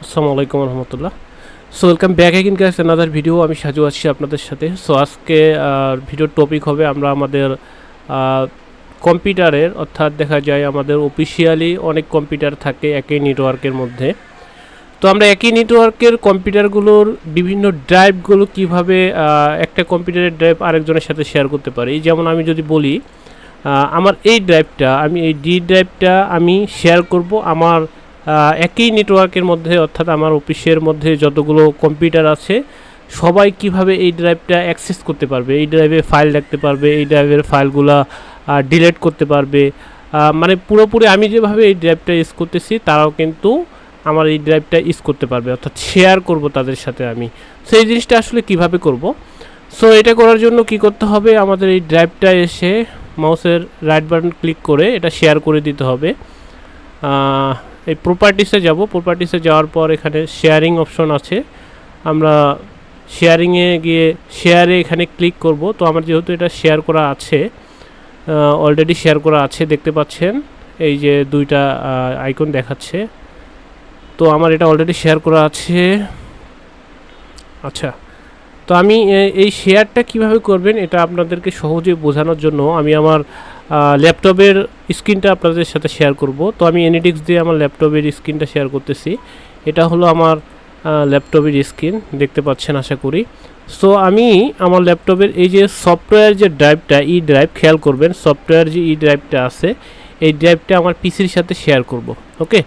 আসসালামু আলাইকুম রহমতুল্লাহ। So welcome back again guys another video. আমি সাজু আছি আপনাদের সাথে। সো আজকে ভিডিওর টপিক হবে আমরা আমাদের কম্পিউটারের, অর্থাৎ দেখা যায় আমাদের অফিসিয়ালি অনেক কম্পিউটার থাকে একই নেটওয়ার্কের মধ্যে। তো আমরা একই নেটওয়ার্কের কম্পিউটারগুলোর বিভিন্ন ড্রাইভগুলো কিভাবে একটা কম্পিউটারের ড্রাইভ আরেকজনের সাথে শেয়ার করতে পারি। যেমন আমি যদি বলি আমার এই ড্রাইভটা, আমি এই ডি ড্রাইভটা আমি শেয়ার করব আমার একই নেটওয়ার্কের মধ্যে, অর্থাৎ আমার অফিসের মধ্যে যতগুলো কম্পিউটার আছে সবাই কিভাবে এই ড্রাইভটা অ্যাক্সেস করতে পারবে, এই ড্রাইভে ফাইল রাখতে পারবে, এই ড্রাইভের ফাইলগুলো ডিলিট করতে পারবে। মানে পুরোপুরি আমি যেভাবে এই ড্রাইভটা ইউজ করতেছি তারাও কিন্তু আমার এই ড্রাইভটা ইউজ করতে পারবে, অর্থাৎ শেয়ার করব তাদের সাথে আমি। সো এই জিনিসটা আসলে কিভাবে করব? সো এটা করার জন্য কি করতে হবে, আমাদের এই ড্রাইভটা এসে মাউসের রাইট বাটন ক্লিক করে এটা শেয়ার করে দিতে হবে। এই প্রপার্টিসে যাব, প্রপার্টিসে যাওয়ার পর এখানে শেয়ারিং অপশন আছে, আমরা শেয়ারিংয়ে গিয়ে শেয়ারে এখানে ক্লিক করব। তো আমার যেহেতু এটা শেয়ার করা আছে, অলরেডি শেয়ার করা আছে, দেখতে পাচ্ছেন এই যে দুইটা আইকন দেখাচ্ছে। তো আমার এটা অলরেডি শেয়ার করা আছে। আচ্ছা, তো আমি এই শেয়ারটা কিভাবে করবেন এটা আপনাদেরকে সহজে বোঝানোর জন্য আমি আমার ল্যাপটপের স্ক্রিনটা আপনাদের সাথে শেয়ার করব। তো আমি এনিডিক্স দিয়ে আমার ল্যাপটপের স্ক্রিনটা শেয়ার করতেছি। এটা হলো আমার ল্যাপটপের স্ক্রিন, দেখতে পাচ্ছেন আশা করি। সো আমি আমার ল্যাপটপের এই যে সফটওয়্যার যে ড্রাইভটা, ই ড্রাইভ, খেয়াল করবেন সফটওয়্যার যে ই ড্রাইভটা আছে এই ড্রাইভটা আমার পিসির সাথে শেয়ার করব। ওকে,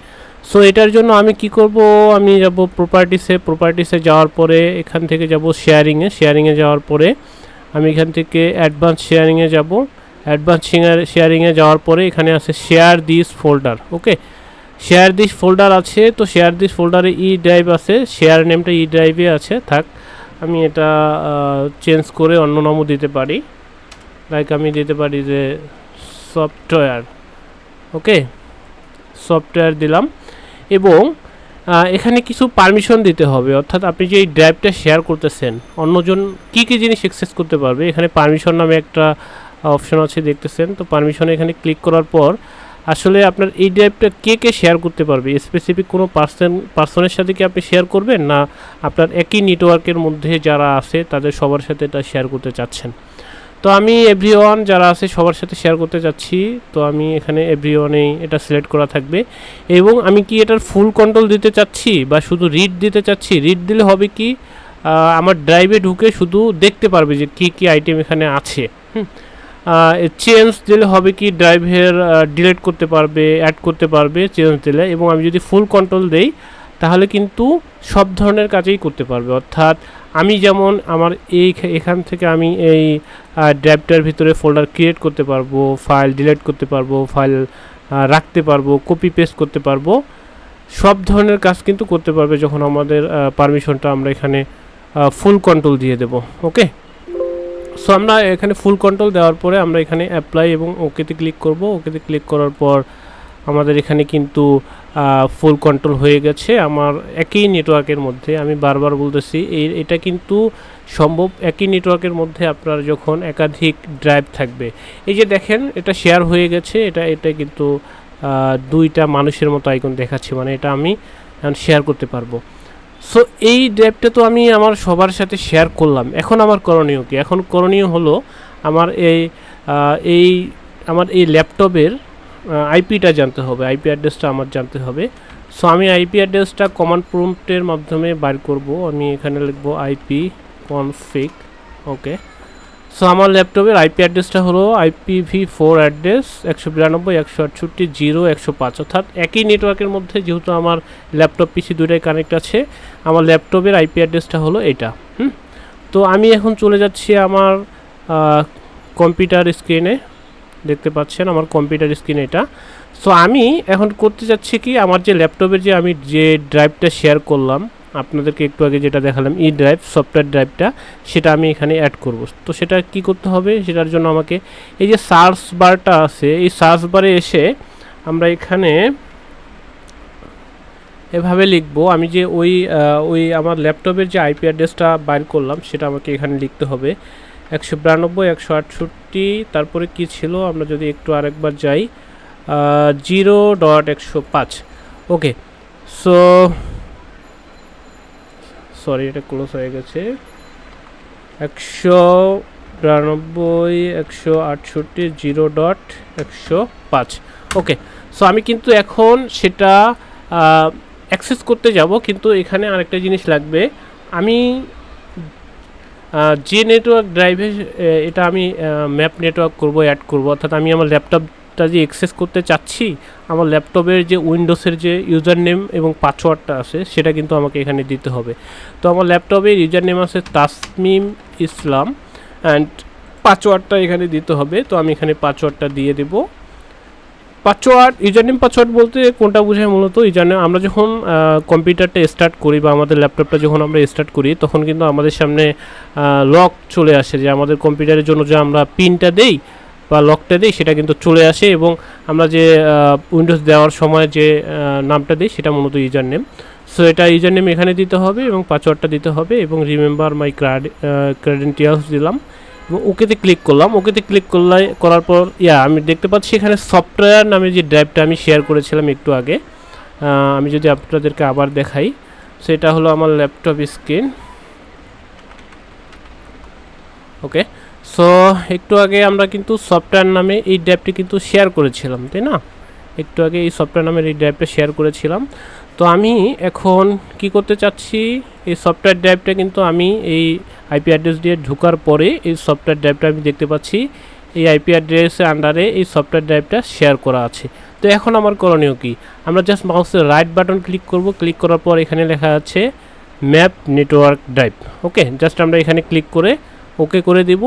সো এটার জন্য আমি কি করব, আমি যাব প্রপার্টিসে যাওয়ার পরে এখান থেকে যাব শেয়ারিংয়ে যাওয়ার পরে আমি এখান থেকে অ্যাডভান্স শেয়ারিংয়ে যাব। অ্যাডভান্স শেয়ারিংয়ে যাওয়ার পরে এখানে আছে share this folder. Okay, share this folder আছে। তো শেয়ার দিস ফোল্ডারে ই ড্রাইভ আছে, শেয়ার নেমটা ই ড্রাইভে আছে। থাক, আমি এটা চেঞ্জ করে অন্য নামও দিতে পারি, লাইক আমি দিতে পারি যে সফটওয়্যার। ওকে, সফটওয়্যার দিলাম এবং এখানে কিছু পারমিশন দিতে হবে, অর্থাৎ আপনি যে এই ড্রাইভটা শেয়ার করতেছেন অন্যজন কী কী জিনিস অ্যাক্সেস করতে পারবে। এখানে পারমিশন নামে একটা অপশন আছে, দেখতেছেন। তো পারমিশনে এখানে ক্লিক করার পর আসলে আপনার এই ড্রাইভটা কে কে শেয়ার করতে পারবে, স্পেসিফিক কোনো পার্সনের সাথে কি আপনি শেয়ার করবেন, না আপনার একই নেটওয়ার্কের মধ্যে যারা আছে তাদের সবার সাথে এটা শেয়ার করতে চাচ্ছেন। তো আমি এভরিওয়ান যারা আছে সবার সাথে শেয়ার করতে যাচ্ছি। তো আমি এখানে এভরিওয়ানেই এটা সিলেক্ট করা থাকবে এবং আমি কি এটার ফুল কন্ট্রোল দিতে চাচ্ছি বা শুধু রিড দিতে চাচ্ছি। রিড দিলে হবে কি, আমার ড্রাইভে ঢুকে শুধু দেখতে পারবে যে কী কী আইটেম এখানে আছে। চেঞ্জ দিলে হবে কি, ড্রাইভের ডিলিট করতে পারবে, অ্যাড করতে পারবে চেঞ্জ দিলে। এবং আমি যদি ফুল কন্ট্রোল দেই তাহলে কিন্তু সব ধরনের কাজেই করতে পারবে, অর্থাৎ আমি যেমন আমার এখান থেকে আমি এই ড্রাইভটার ভিতরে ফোল্ডার ক্রিয়েট করতে পারবো, ফাইল ডিলিট করতে পারবো, ফাইল রাখতে পারবো, কপি পেস্ট করতে পারবো, সব ধরনের কাজ কিন্তু করতে পারবে যখন আমাদের পারমিশনটা আমরা এখানে ফুল কন্ট্রোল দিয়ে দেব। ওকে, সো আমরা এখানে ফুল কন্ট্রোল দেওয়ার পরে আমরা এখানে অ্যাপ্লাই এবং ওকেতে ক্লিক করব। ওকেতে ক্লিক করার পর আমাদের এখানে কিন্তু ফুল কন্ট্রোল হয়ে গেছে আমার একই নেটওয়ার্কের মধ্যে। আমি বারবার বলতেছি এটা কিন্তু সম্ভব একই নেটওয়ার্কের মধ্যে আপনার যখন একাধিক ড্রাইভ থাকবে। এই যে দেখেন এটা শেয়ার হয়ে গেছে, এটা কিন্তু দুইটা মানুষের মতো আইকন দেখাচ্ছে, মানে এটা আমি শেয়ার করতে পারবো। সো এই ড্রাইভটা তো আমি আমার সবার সাথে শেয়ার করলাম। এখন আমার করণীয় কি? এখন করণীয় হলো আমার আমার এই ল্যাপটপের আইপিটা জানতে হবে, আইপি অ্যাড্রেসটা আমার জানতে হবে। সো আমি আইপি অ্যাড্রেসটা কমান্ড প্রম্পটের মাধ্যমে বাইর করব। আমি এখানে লিখব আইপি কনফিগ। ওকে, সো আমার ল্যাপটপের আইপি অ্যাড্রেসটা হলো IPv4 অ্যাড্রেস 192.168.0.105, অর্থাৎ একই নেটওয়ার্কের মধ্যে যেহেতু আমার ল্যাপটপ পিসি দুইটাই কানেক্ট আছে, আমার ল্যাপটপের আইপি অ্যাড্রেসটা হলো এটা। তো আমি এখন চলে যাচ্ছি আমার কম্পিউটার স্ক্রিনে, দেখতে পাচ্ছেন আমার কম্পিউটার স্ক্রিন এটা। সো আমি এখন করতে যাচ্ছি কি, আমার যে ল্যাপটপের যে আমি যে ড্রাইভটা শেয়ার করলাম আপনাদেরকে একটু আগে, যেটা দেখালাম ই ড্রাইভ, সফটওয়্যার ড্রাইভটা, সেটা আমি এখানে অ্যাড করব। তো সেটা কি করতে হবে, সেটার জন্য আমাকে এই যে সার্চ বারটা আছে, এই সার্চ বারে এসে আমরা এখানে এভাবে লিখব। আমি যে ওই আমার ল্যাপটপের যে আইপি অ্যাড্রেসটা বাইর করলাম সেটা আমাকে এখানে লিখতে হবে 192.168, তারপরে কি ছিল, আমরা যদি একটু আরেকবার যাই 0.105। ওকে, সো সরি এটা ক্লোজ হয়ে গেছে, 192.168.0.105। ওকে, সো আমি কিন্তু এখন সেটা অ্যাক্সেস করতে যাব, কিন্তু এখানে আরেকটা জিনিস লাগবে। আমি যে নেটওয়ার্ক ড্রাইভে এটা আমি ম্যাপ নেটওয়ার্ক করব, অ্যাড করব, অর্থাৎ আমি আমার ল্যাপটপটা যে অ্যাক্সেস করতে চাচ্ছি, আমার ল্যাপটপের যে উইন্ডোজের যে ইউজার নেম এবং পাসওয়ার্ডটা আছে সেটা কিন্তু আমাকে এখানে দিতে হবে। তো আমার ল্যাপটপের ইউজার নেম আছে তাসমিম ইসলাম অ্যান্ড পাসওয়ার্ডটা এখানে দিতে হবে। তো আমি এখানে পাসওয়ার্ডটা দিয়ে দেব। পাসওয়ার্ড, ইউজার নেম পাসওয়ার্ড বলতে কোনটা বোঝায়? মূলত ইউজার নেম, আমরা যখন কম্পিউটারটা স্টার্ট করি বা আমাদের ল্যাপটপটা যখন আমরা স্টার্ট করি তখন কিন্তু আমাদের সামনে লক চলে আসে, যে আমাদের কম্পিউটারের জন্য যে আমরা পিনটা দেই বা লকটা দিই সেটা কিন্তু চলে আসে, এবং আমরা যে উইন্ডোজ দেওয়ার সময় যে নামটা দিই সেটা মূলত ইউজার নেম। সো এটা ইউজার নেম এখানে দিতে হবে এবং পাসওয়ার্ডটা দিতে হবে, এবং রিমেম্বার মাই ক্রেডেন্টিয়ালস দিলাম এবং ওকেতে ক্লিক করলাম। ওকেতে ক্লিক করার পর আমি দেখতে পাচ্ছি এখানে সফটওয়্যার নামে যে ড্রাইভটা আমি শেয়ার করেছিলাম একটু আগে, আমি যদি আপনাদেরকে আবার দেখাই, সেটা হলো আমার ল্যাপটপ স্ক্রিন। ওকে, সো একটু আগে আমরা কিন্তু সফটওয়্যার নামে এই ড্রাইভটি কিন্তু শেয়ার করেছিলাম, তাই না? একটু আগে এই সফটওয়্যার নামের এই ড্রাইভটা শেয়ার করেছিলাম। তো আমি এখন কি করতে চাচ্ছি, এই সফটওয়্যার ড্রাইভটা কিন্তু আমি এই আইপি অ্যাড্রেস দিয়ে ঢোকার পরে এই সফটওয়্যার ড্রাইভটা আমি দেখতে পাচ্ছি এই আইপি অ্যাড্রেসের আন্ডারে এই সফটওয়্যার ড্রাইভটা শেয়ার করা আছে। তো এখন আমার করণীয় কি, আমরা জাস্ট মাউসের রাইট বাটন ক্লিক করব, ক্লিক করার পর এখানে লেখা আছে ম্যাপ নেটওয়ার্ক ড্রাইভ। ওকে, জাস্ট আমরা এখানে ক্লিক করে ওকে করে দেব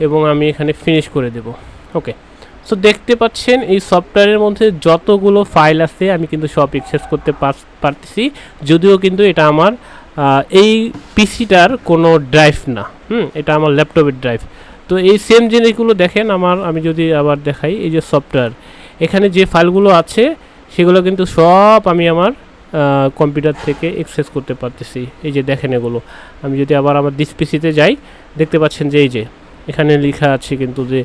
এবং আমি এখানে ফিনিশ করে দেব। ওকে, সো দেখতে পাচ্ছেন এই সফটওয়্যারের মধ্যে যতগুলো ফাইল আছে আমি কিন্তু সব অ্যাক্সেস করতে পারতেছি, যদিও কিন্তু এটা আমার এই পিসিটার কোনো ড্রাইভ না, এটা আমার ল্যাপটপের ড্রাইভ। তো এই সেম জিনিসগুলো দেখেন আমি যদি আবার দেখাই, এই যে সফটওয়্যার এখানে যে ফাইলগুলো আছে সেগুলো কিন্তু সব আমি আমার কম্পিউটার থেকে অ্যাক্সেস করতে পারতেছি। এই যে দেখেন এগুলো, আমি যদি আবার আমার দিস পিসিতে যাই দেখতে পাচ্ছেন যে এই যে এখানে লেখা আছে কিন্তু যে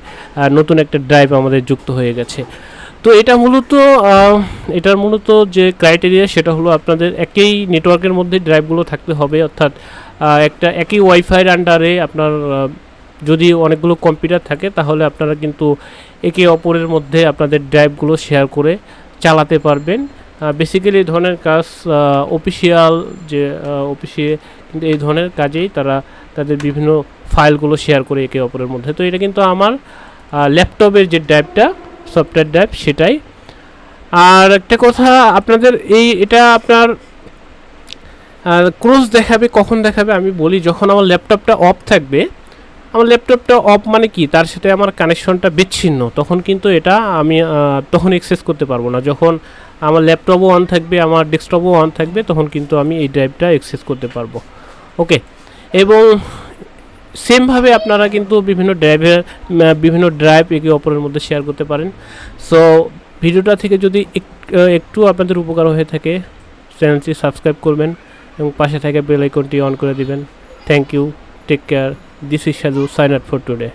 নতুন একটা ড্রাইভ আমাদের যুক্ত হয়ে গেছে। তো এটার মূলত যে ক্রাইটেরিয়া সেটা হলো আপনাদের একই নেটওয়ার্কের মধ্যে ড্রাইভগুলো থাকতে হবে, অর্থাৎ একটা একই ওয়াইফাইয়ের আন্ডারে আপনার যদি অনেকগুলো কম্পিউটার থাকে তাহলে আপনারা কিন্তু একে অপরের মধ্যে আপনাদের ড্রাইভগুলো শেয়ার করে চালাতে পারবেন। বেসিক্যালি এই ধরনের কাজ অফিসিয়াল যে অফিসে কিন্তু এই ধরনের কাজেই তারা তাদের বিভিন্ন ফাইলগুলো শেয়ার করে একে অপরের মধ্যে। তো এটা কিন্তু আমার ল্যাপটপের যে ড্রাইভটা সফটওয়্যার ড্রাইভ সেটাই। আর একটা কথা আপনাদের এটা আপনার ক্রস দেখাবে, কখন দেখাবে আমি বলি, যখন আমার ল্যাপটপটা অফ থাকবে। আমার ল্যাপটপটা অফ মানে কি, তার সাথে আমার কানেকশনটা বিচ্ছিন্ন, তখন কিন্তু এটা আমি তখন অ্যাক্সেস করতে পারবো না। যখন আমার ল্যাপটপও অন থাকবে, আমার ডেস্কটপও অন থাকবে, তখন কিন্তু আমি এই ড্রাইভটা অ্যাক্সেস করতে পারবো। ওকে, এবং সেমভাবে আপনারা কিন্তু বিভিন্ন ড্রাইভ একে অপরের মধ্যে শেয়ার করতে পারেন। সো ভিডিওটা থেকে যদি একটু আপনাদের উপকার হয়ে থাকে চ্যানেলটি সাবস্ক্রাইব করবেন এবং পাশে থাকা বেল আইকনটি অন করে দিবেন। Thank you, take care, this is Saju, sign out for today.